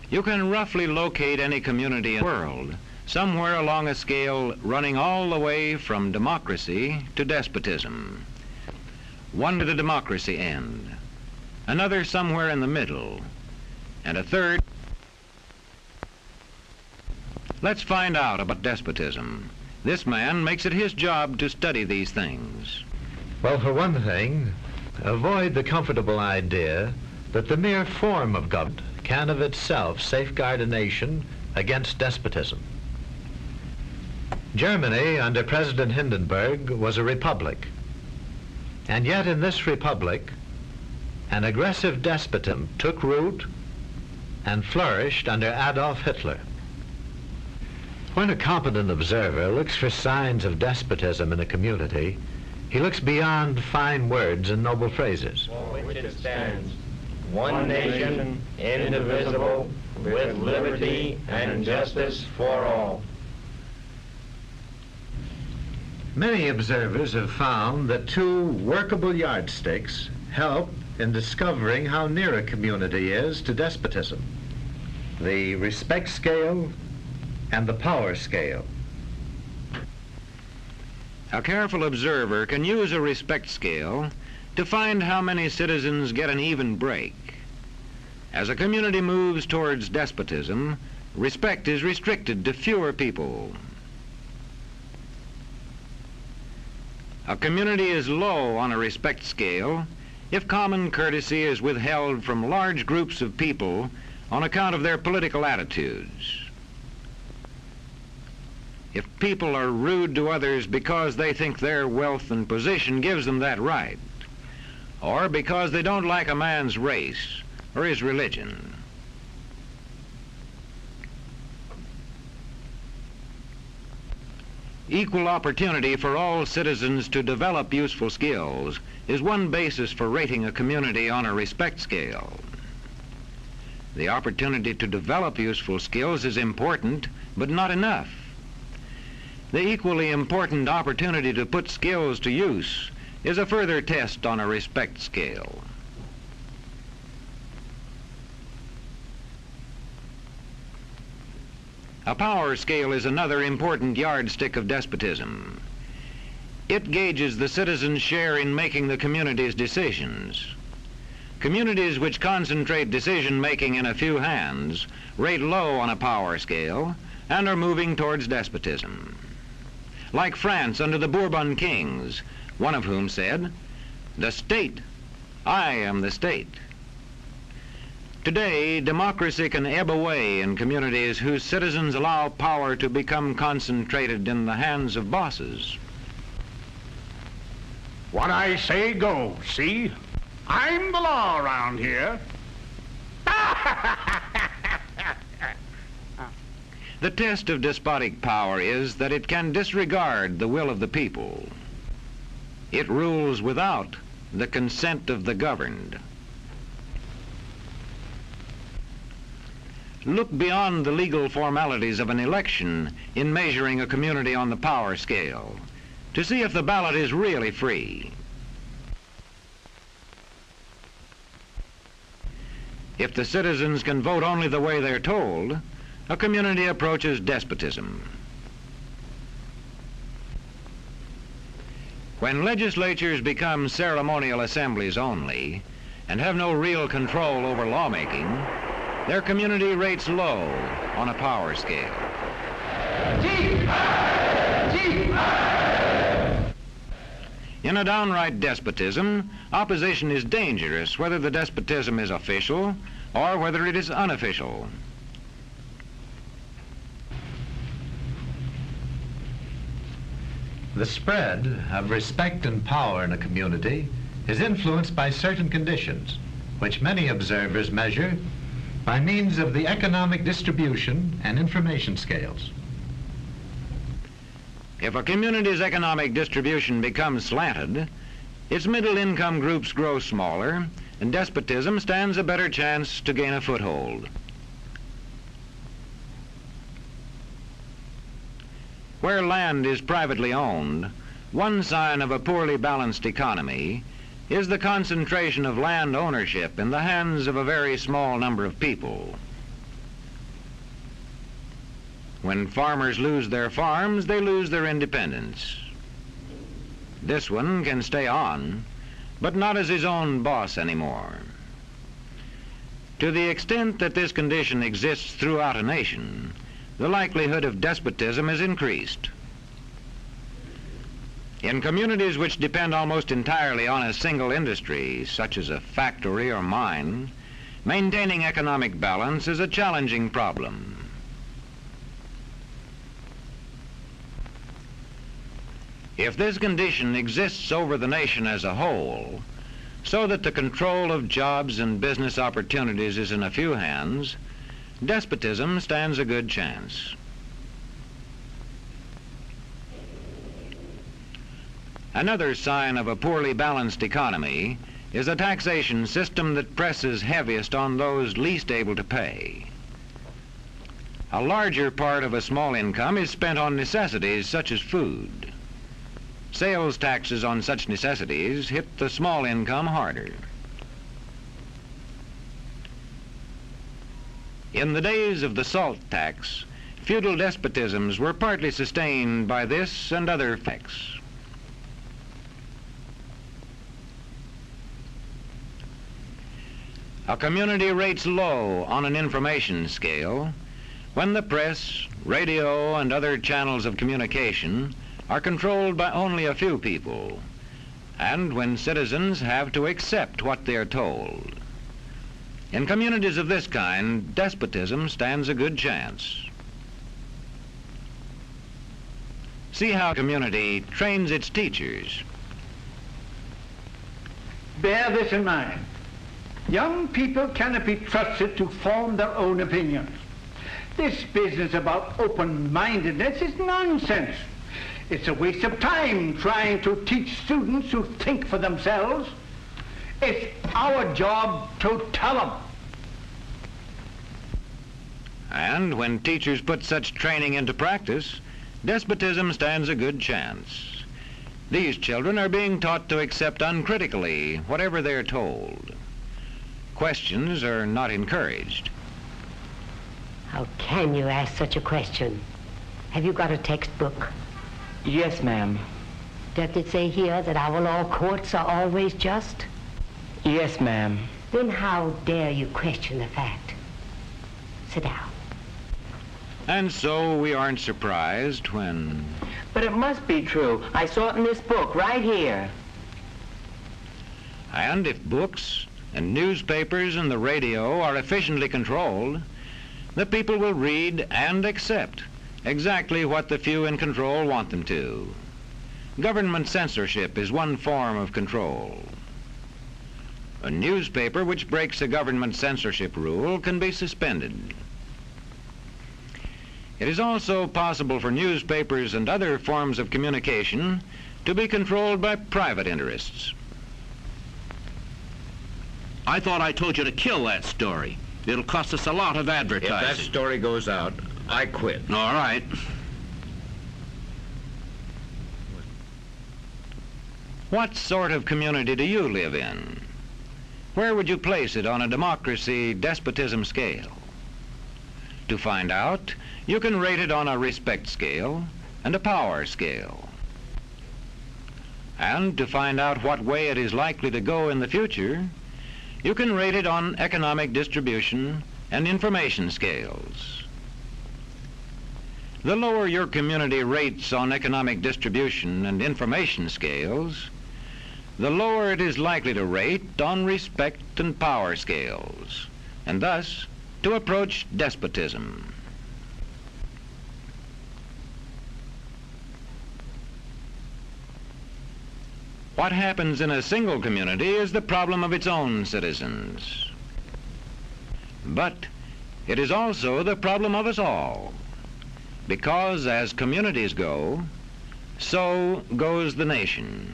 You can roughly locate any community in the world, somewhere along a scale running all the way from democracy to despotism. One to the democracy end, another somewhere in the middle, and a third. Let's find out about despotism. This man makes it his job to study these things. Well, for one thing, avoid the comfortable idea that the mere form of government can of itself safeguard a nation against despotism. Germany, under President Hindenburg, was a republic. And yet in this republic, an aggressive despotism took root and flourished under Adolf Hitler. When a competent observer looks for signs of despotism in a community, he looks beyond fine words and noble phrases. For which it stands, one nation, indivisible, with liberty and justice for all. Many observers have found that two workable yardsticks help in discovering how near a community is to despotism: the respect scale and the power scale. A careful observer can use a respect scale to find how many citizens get an even break. As a community moves towards despotism, respect is restricted to fewer people. A community is low on a respect scale if common courtesy is withheld from large groups of people on account of their political attitudes. If people are rude to others because they think their wealth and position gives them that right, or because they don't like a man's race or his religion. Equal opportunity for all citizens to develop useful skills is one basis for rating a community on a respect scale. The opportunity to develop useful skills is important, but not enough. The equally important opportunity to put skills to use is a further test on a respect scale. A power scale is another important yardstick of despotism. It gauges the citizens' share in making the community's decisions. Communities which concentrate decision-making in a few hands rate low on a power scale and are moving towards despotism. Like France under the Bourbon kings, one of whom said, "The state, I am the state." Today, democracy can ebb away in communities whose citizens allow power to become concentrated in the hands of bosses. What I say goes, see? I'm the law around here. The test of despotic power is that it can disregard the will of the people. It rules without the consent of the governed. Look beyond the legal formalities of an election in measuring a community on the power scale to see if the ballot is really free. If the citizens can vote only the way they're told, a community approaches despotism. When legislatures become ceremonial assemblies only and have no real control over lawmaking, their community rates low on a power scale. In a downright despotism, opposition is dangerous whether the despotism is official or whether it is unofficial. The spread of respect and power in a community is influenced by certain conditions, which many observers measure by means of the economic distribution and information scales. If a community's economic distribution becomes slanted, its middle-income groups grow smaller, and despotism stands a better chance to gain a foothold. Where land is privately owned, one sign of a poorly balanced economy is the concentration of land ownership in the hands of a very small number of people. When farmers lose their farms, they lose their independence. This one can stay on, but not as his own boss anymore. To the extent that this condition exists throughout a nation, the likelihood of despotism is increased. In communities which depend almost entirely on a single industry, such as a factory or mine, maintaining economic balance is a challenging problem. If this condition exists over the nation as a whole, so that the control of jobs and business opportunities is in a few hands, despotism stands a good chance. Another sign of a poorly balanced economy is a taxation system that presses heaviest on those least able to pay. A larger part of a small income is spent on necessities such as food. Sales taxes on such necessities hit the small income harder. In the days of the salt tax, feudal despotisms were partly sustained by this and other effects. A community rates low on an information scale when the press, radio, and other channels of communication are controlled by only a few people, and when citizens have to accept what they are told. In communities of this kind, despotism stands a good chance. See how a community trains its teachers. Bear this in mind. Young people cannot be trusted to form their own opinions. This business about open-mindedness is nonsense. It's a waste of time trying to teach students to think for themselves. It's our job to tell them. And when teachers put such training into practice, despotism stands a good chance. These children are being taught to accept uncritically whatever they're told. Questions are not encouraged. How can you ask such a question? Have you got a textbook? Yes, ma'am. Does it say here that our law courts are always just? Yes, ma'am. Then how dare you question the fact? Sit down. And so we aren't surprised when... But it must be true. I saw it in this book right here. And if books and newspapers and the radio are efficiently controlled, the people will read and accept exactly what the few in control want them to. Government censorship is one form of control. A newspaper which breaks a government censorship rule can be suspended. It is also possible for newspapers and other forms of communication to be controlled by private interests. I thought I told you to kill that story. It'll cost us a lot of advertising. If that story goes out, I quit. All right. What sort of community do you live in? Where would you place it on a democracy-despotism scale? To find out, you can rate it on a respect scale and a power scale. And to find out what way it is likely to go in the future, you can rate it on economic distribution and information scales. The lower your community rates on economic distribution and information scales, the lower it is likely to rate on respect and power scales, and thus to approach despotism. What happens in a single community is the problem of its own citizens. But it is also the problem of us all, because as communities go, so goes the nation.